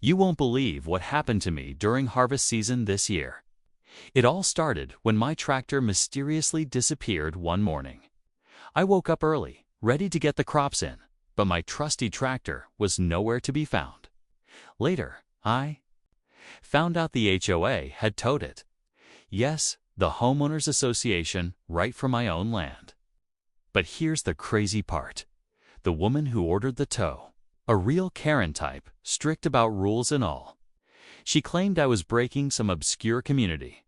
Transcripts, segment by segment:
You won't believe what happened to me during harvest season this year. It all started when my tractor mysteriously disappeared one morning. I woke up early, ready to get the crops in, but my trusty tractor was nowhere to be found. Later, I found out the HOA had towed it. Yes, the homeowners association, right from my own land. But here's the crazy part. The woman who ordered the tow, a real Karen type, strict about rules and all. She claimed I was breaking some obscure community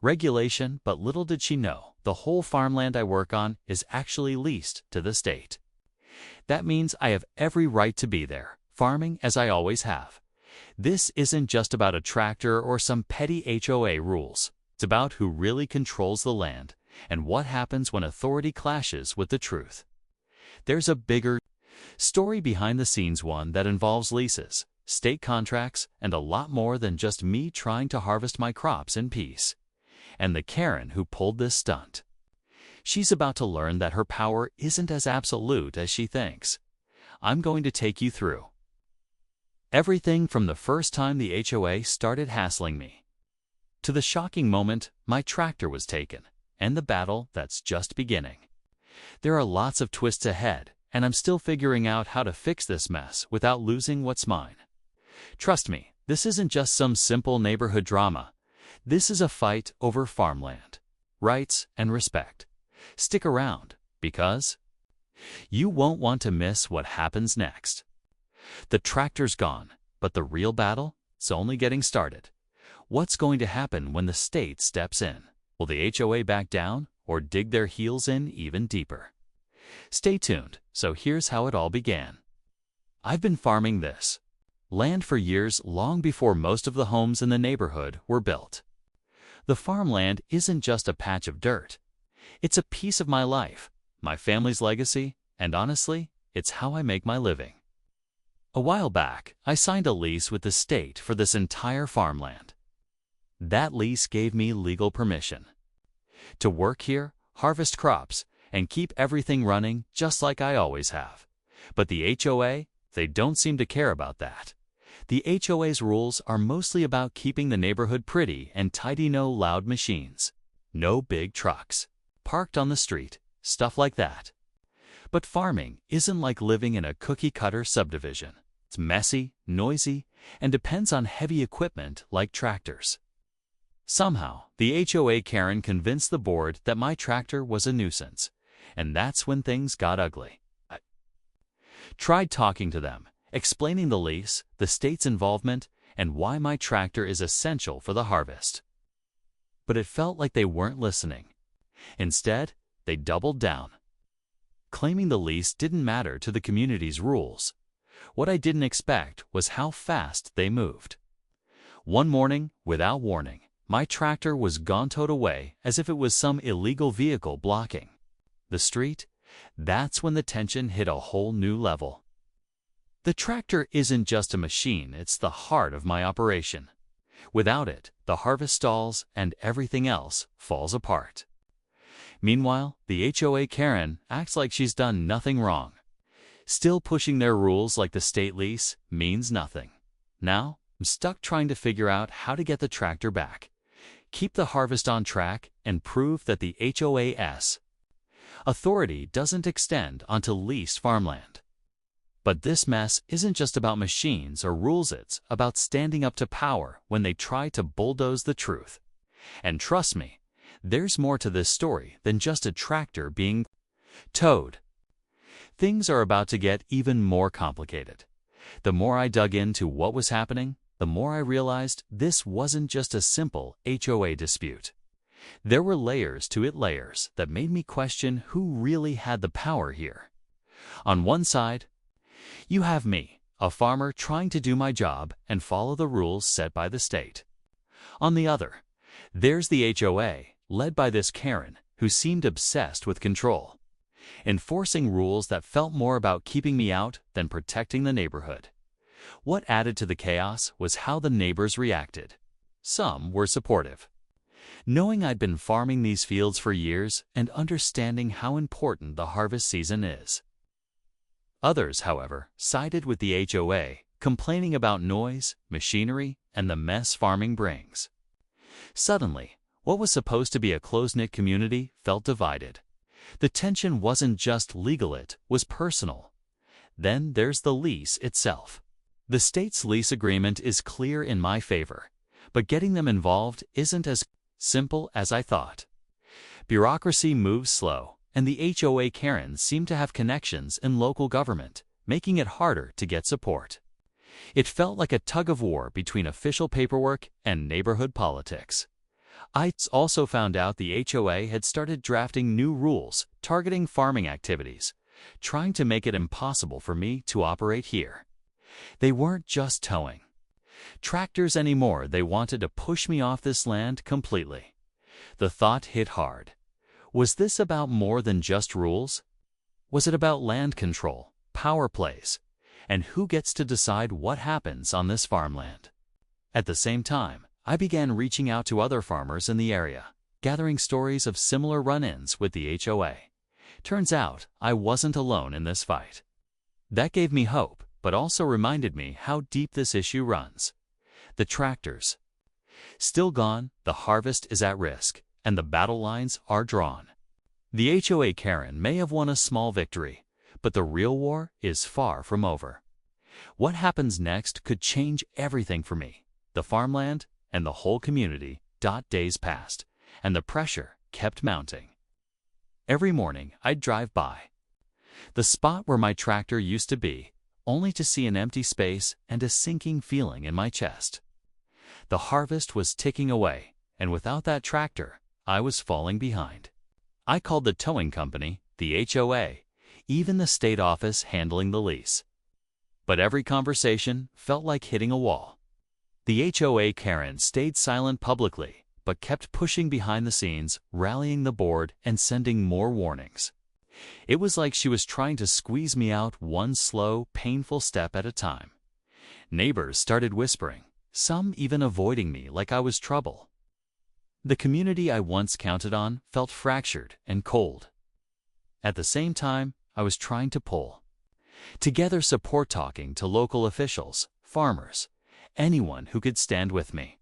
regulation, but little did she know the whole farmland I work on is actually leased to the state. That means I have every right to be there, farming as I always have. This isn't just about a tractor or some petty HOA rules. It's about who really controls the land and what happens when authority clashes with the truth. There's a bigger story behind the scenes, one that involves leases, state contracts, and a lot more than just me trying to harvest my crops in peace. And the Karen who pulled this stunt. She's about to learn that her power isn't as absolute as she thinks. I'm going to take you through everything from the first time the HOA started hassling me to the shocking moment my tractor was taken and the battle that's just beginning. There are lots of twists ahead, and I'm still figuring out how to fix this mess without losing what's mine. Trust me, this isn't just some simple neighborhood drama. This is a fight over farmland, rights, and respect. Stick around, because you won't want to miss what happens next. The tractor's gone, but the real battle is only getting started. What's going to happen when the state steps in? Will the HOA back down or dig their heels in even deeper? Stay tuned, so here's how it all began. I've been farming this land for years, long before most of the homes in the neighborhood were built. The farmland isn't just a patch of dirt. It's a piece of my life, my family's legacy, and honestly, it's how I make my living. A while back, I signed a lease with the state for this entire farmland. That lease gave me legal permission to work here, harvest crops, and keep everything running just like I always have. But the HOA, they don't seem to care about that. The HOA's rules are mostly about keeping the neighborhood pretty and tidy. No loud machines, no big trucks parked on the street, stuff like that. But farming isn't like living in a cookie-cutter subdivision. It's messy, noisy, and depends on heavy equipment like tractors. Somehow, the HOA Karen convinced the board that my tractor was a nuisance, and that's when things got ugly. I tried talking to them, explaining the lease, the state's involvement, and why my tractor is essential for the harvest. But it felt like they weren't listening. Instead, they doubled down, claiming the lease didn't matter to the community's rules. What I didn't expect was how fast they moved. One morning, without warning, my tractor was gone, towed away as if it was some illegal vehicle blocking the street. That's when the tension hit a whole new level. The tractor isn't just a machine, it's the heart of my operation. Without it, the harvest stalls and everything else falls apart. Meanwhile, the HOA Karen acts like she's done nothing wrong. Still pushing their rules like the state lease means nothing. Now, I'm stuck trying to figure out how to get the tractor back, keep the harvest on track, and prove that the HOA's authority doesn't extend onto leased farmland. But this mess isn't just about machines or rules, it's about standing up to power when they try to bulldoze the truth. And trust me, there's more to this story than just a tractor being towed. Things are about to get even more complicated. The more I dug into what was happening, the more I realized this wasn't just a simple HOA dispute. There were layers to it, layers that made me question who really had the power here. On one side, you have me, a farmer trying to do my job and follow the rules set by the state. On the other, there's the HOA, led by this Karen, who seemed obsessed with control, enforcing rules that felt more about keeping me out than protecting the neighborhood. What added to the chaos was how the neighbors reacted. Some were supportive, knowing I'd been farming these fields for years and understanding how important the harvest season is. Others, however, sided with the HOA, complaining about noise, machinery, and the mess farming brings. Suddenly, what was supposed to be a close-knit community felt divided. The tension wasn't just legal, it was personal. Then there's the lease itself. The state's lease agreement is clear in my favor, but getting them involved isn't as simple as I thought. Bureaucracy moves slow, and the HOA Karen seemed to have connections in local government, making it harder to get support. It felt like a tug-of-war between official paperwork and neighborhood politics. I also found out the HOA had started drafting new rules targeting farming activities, trying to make it impossible for me to operate here. They weren't just towing tractors anymore, they wanted to push me off this land completely. The thought hit hard. Was this about more than just rules? Was it about land control, power plays, and who gets to decide what happens on this farmland? At the same time, I began reaching out to other farmers in the area, gathering stories of similar run-ins with the HOA. Turns out, I wasn't alone in this fight. That gave me hope, but also reminded me how deep this issue runs. The tractors still gone, the harvest is at risk, and the battle lines are drawn. The HOA Karen may have won a small victory, but the real war is far from over. What happens next could change everything for me, the farmland, and the whole community. Days passed, and the pressure kept mounting. Every morning, I'd drive by the spot where my tractor used to be, only to see an empty space and a sinking feeling in my chest. The harvest was ticking away, and without that tractor, I was falling behind. I called the towing company, the HOA, even the state office handling the lease. But every conversation felt like hitting a wall. The HOA Karen stayed silent publicly, but kept pushing behind the scenes, rallying the board and sending more warnings. It was like she was trying to squeeze me out one slow, painful step at a time. Neighbors started whispering, some even avoiding me like I was trouble. The community I once counted on felt fractured and cold. At the same time, I was trying to pull together support, talking to local officials, farmers, anyone who could stand with me.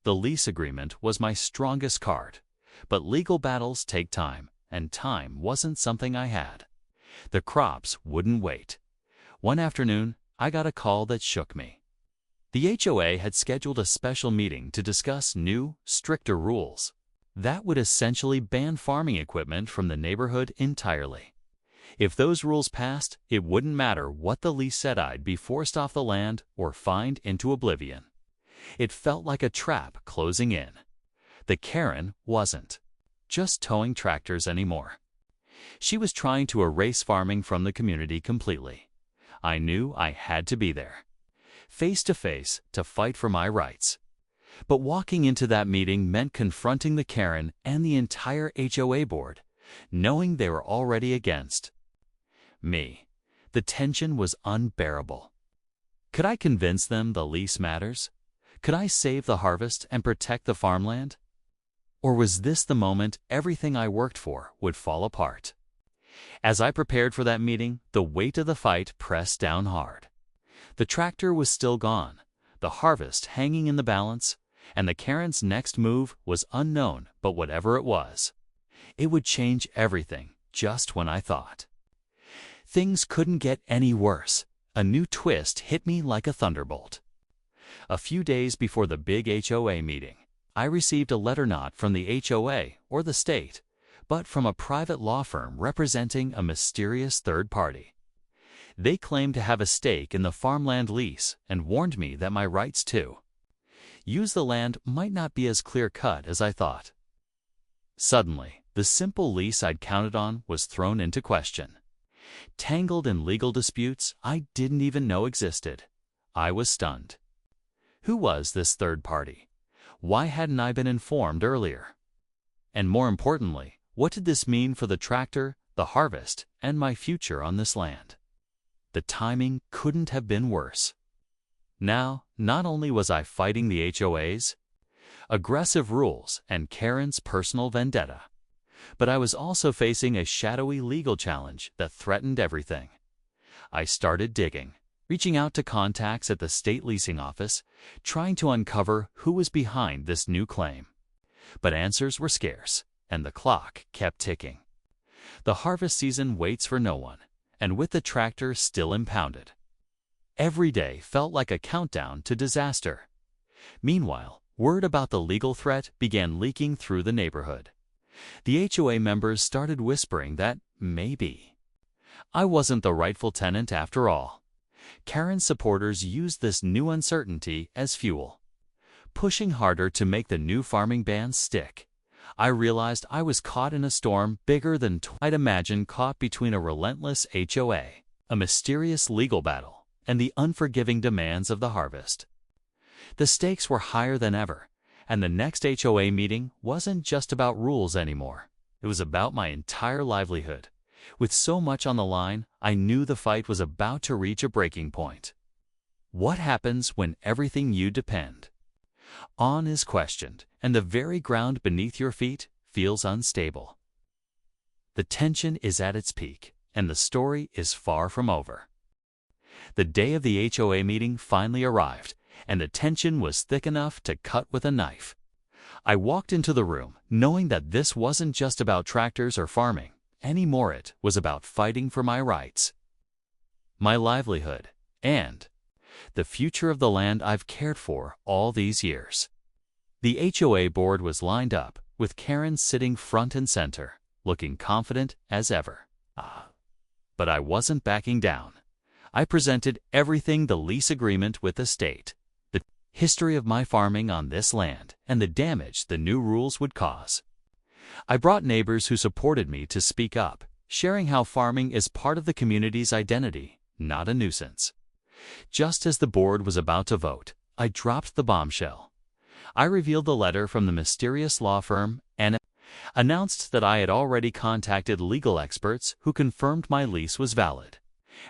The lease agreement was my strongest card, but legal battles take time, and time wasn't something I had. The crops wouldn't wait. One afternoon, I got a call that shook me. The HOA had scheduled a special meeting to discuss new, stricter rules that would essentially ban farming equipment from the neighborhood entirely. If those rules passed, it wouldn't matter what the lease said, I'd be forced off the land or fined into oblivion. It felt like a trap closing in. The Karen wasn't just towing tractors anymore. She was trying to erase farming from the community completely. I knew I had to be there, face to face, to fight for my rights. But walking into that meeting meant confronting the Karen and the entire HOA board, knowing they were already against me. The tension was unbearable. Could I convince them the lease matters? Could I save the harvest and protect the farmland? Or was this the moment everything I worked for would fall apart? As I prepared for that meeting, the weight of the fight pressed down hard. The tractor was still gone, the harvest hanging in the balance, and the Karen's next move was unknown, but whatever it was, it would change everything just when I thought things couldn't get any worse. A new twist hit me like a thunderbolt. A few days before the big HOA meeting, I received a letter not from the HOA or the state, but from a private law firm representing a mysterious third party. They claimed to have a stake in the farmland lease and warned me that my rights to use the land might not be as clear-cut as I thought. Suddenly, the simple lease I'd counted on was thrown into question. Tangled in legal disputes I didn't even know existed. I was stunned. Who was this third party? Why hadn't I been informed earlier? And more importantly, what did this mean for the tractor, the harvest, and my future on this land? The timing couldn't have been worse. Now, not only was I fighting the HOA's aggressive rules and Karen's personal vendetta, but I was also facing a shadowy legal challenge that threatened everything. I started digging, reaching out to contacts at the state leasing office, trying to uncover who was behind this new claim. But answers were scarce, and the clock kept ticking. The harvest season waits for no one, and with the tractor still impounded, every day felt like a countdown to disaster. Meanwhile, word about the legal threat began leaking through the neighborhood. The HOA members started whispering that maybe I wasn't the rightful tenant after all. Karen's supporters used this new uncertainty as fuel, pushing harder to make the new farming ban stick. I realized I was caught in a storm bigger than I'd imagined, caught between a relentless HOA, a mysterious legal battle, and the unforgiving demands of the harvest. The stakes were higher than ever, and the next HOA meeting wasn't just about rules anymore. It was about my entire livelihood. With so much on the line, I knew the fight was about to reach a breaking point. What happens when everything you depend on is questioned, and the very ground beneath your feet feels unstable? The tension is at its peak, and the story is far from over. The day of the HOA meeting finally arrived, and the tension was thick enough to cut with a knife. I walked into the room, knowing that this wasn't just about tractors or farming anymore. It was about fighting for my rights, my livelihood, and the future of the land I've cared for all these years. The HOA board was lined up, with Karen sitting front and center, looking confident as ever. But I wasn't backing down. I presented everything: the lease agreement with the state, the history of my farming on this land, and the damage the new rules would cause. I brought neighbors who supported me to speak up, sharing how farming is part of the community's identity, not a nuisance. Just as the board was about to vote, I dropped the bombshell. I revealed the letter from the mysterious law firm and announced that I had already contacted legal experts who confirmed my lease was valid,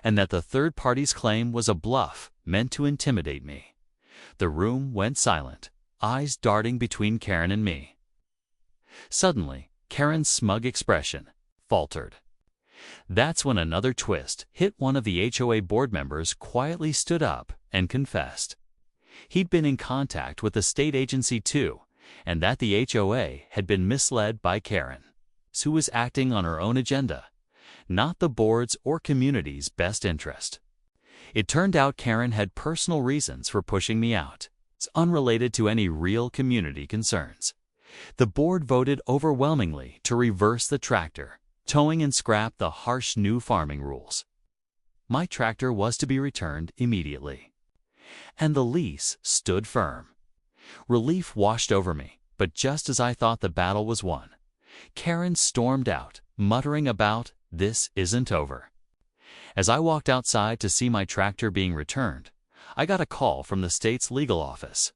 and that the third party's claim was a bluff meant to intimidate me. The room went silent, eyes darting between Karen and me. Suddenly, Karen's smug expression faltered. That's when another twist hit. One of the HOA board members quietly stood up and confessed. He'd been in contact with the state agency too, and that the HOA had been misled by Karen, who was acting on her own agenda, not the board's or community's best interest. It turned out Karen had personal reasons for pushing me out, unrelated to any real community concerns. The board voted overwhelmingly to reverse the tractor, towing and scrap the harsh new farming rules. My tractor was to be returned immediately, and the lease stood firm. Relief washed over me, but just as I thought the battle was won, Karen stormed out, muttering about, "This isn't over." As I walked outside to see my tractor being returned, I got a call from the state's legal office.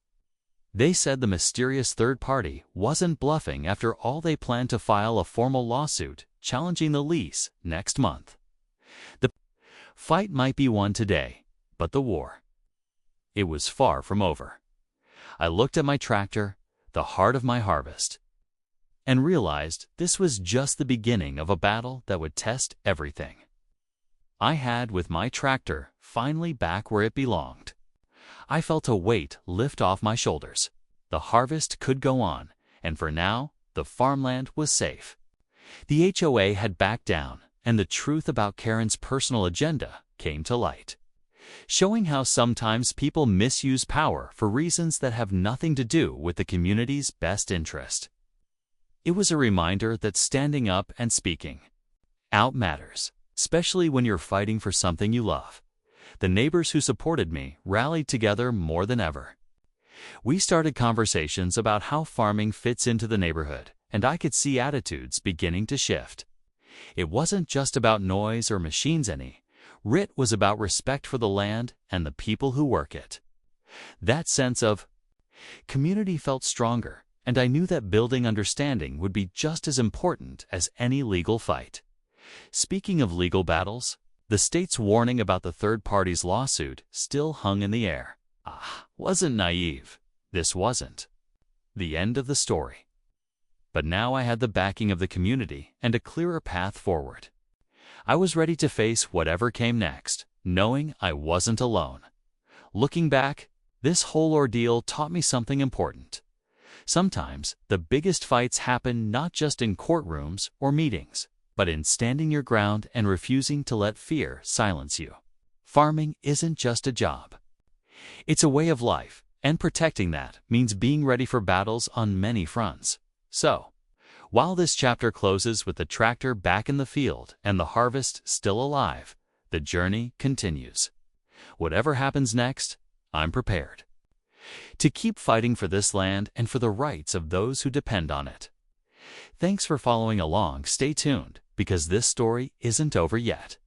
They said the mysterious third party wasn't bluffing after all. They planned to file a formal lawsuit challenging the lease next month. The fight might be won today, but the war, it was far from over. I looked at my tractor, the heart of my harvest, and realized this was just the beginning of a battle that would test everything I had with my tractor finally back where it belonged. I felt a weight lift off my shoulders. The harvest could go on, and for now, the farmland was safe. The HOA had backed down, and the truth about Karen's personal agenda came to light, showing how sometimes people misuse power for reasons that have nothing to do with the community's best interest. It was a reminder that standing up and speaking out matters, especially when you're fighting for something you love. The neighbors who supported me rallied together more than ever. We started conversations about how farming fits into the neighborhood, and I could see attitudes beginning to shift. It wasn't just about noise or machines any. It was about respect for the land and the people who work it. That sense of community felt stronger, and I knew that building understanding would be just as important as any legal fight. Speaking of legal battles, the state's warning about the third party's lawsuit still hung in the air. Wasn't naive. This wasn't the end of the story. But now I had the backing of the community and a clearer path forward. I was ready to face whatever came next, knowing I wasn't alone. Looking back, this whole ordeal taught me something important. Sometimes, the biggest fights happen not just in courtrooms or meetings, but in standing your ground and refusing to let fear silence you. Farming isn't just a job. It's a way of life, and protecting that means being ready for battles on many fronts. So, while this chapter closes with the tractor back in the field and the harvest still alive, the journey continues. Whatever happens next, I'm prepared to keep fighting for this land and for the rights of those who depend on it. Thanks for following along. Stay tuned, because this story isn't over yet.